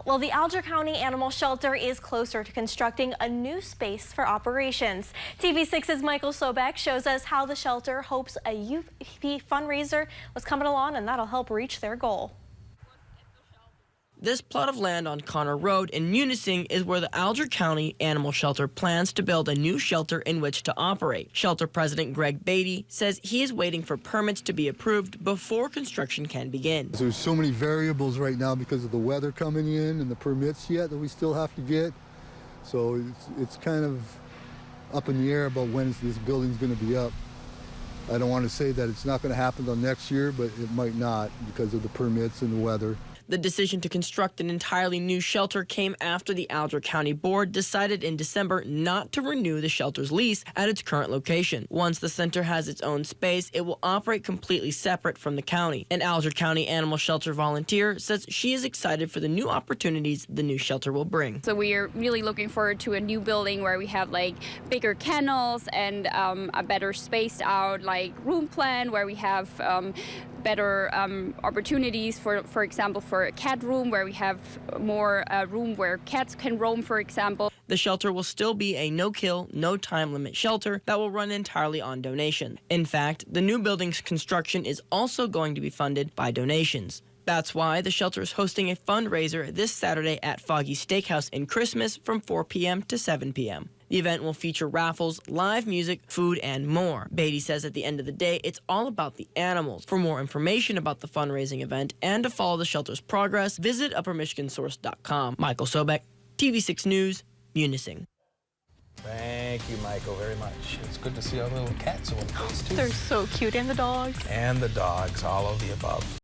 now. Well, the Alger County Animal Shelter is closer to constructing a new space for operations. TV6's Michael Sobek shows us how the shelter hopes a youth fundraiser was coming along, and that'll help reach their goal. This plot of land on Connor Road in Munising is where the Alger County Animal Shelter plans to build a new shelter in which to operate. Shelter President Greg Beatty says he is waiting for permits to be approved before construction can begin. There's so many variables right now because of the weather coming in and the permits yet that we still have to get. So it's kind of up in the air about when this building's going to be up. I don't want to say that it's not going to happen until next year, but it might not because of the permits and the weather. The decision to construct an entirely new shelter came after the Alger County Board decided in December not to renew the shelter's lease at its current location. Once the center has its own space, it will operate completely separate from the county. An Alger County Animal Shelter volunteer says she is excited for the new opportunities the new shelter will bring. So we are really looking forward to a new building where we have like bigger kennels and a better spaced out like room plan, where we have better opportunities for example, for a cat room, where we have more room where cats can roam, for example. The shelter will still be a no-kill, no-time limit shelter that will run entirely on donation. In fact, the new building's construction is also going to be funded by donations. That's why the shelter is hosting a fundraiser this Saturday at Foggy Steakhouse in Christmas from 4 p.m. to 7 p.m. The event will feature raffles, live music, food, and more. Beatty says at the end of the day, it's all about the animals. For more information about the fundraising event and to follow the shelter's progress, visit uppermichigansource.com. Michael Sobek, TV6 News, Munising. Thank you, Michael, very much. It's good to see our little cats in one place, too. They're so cute, and the dogs. And the dogs, all of the above.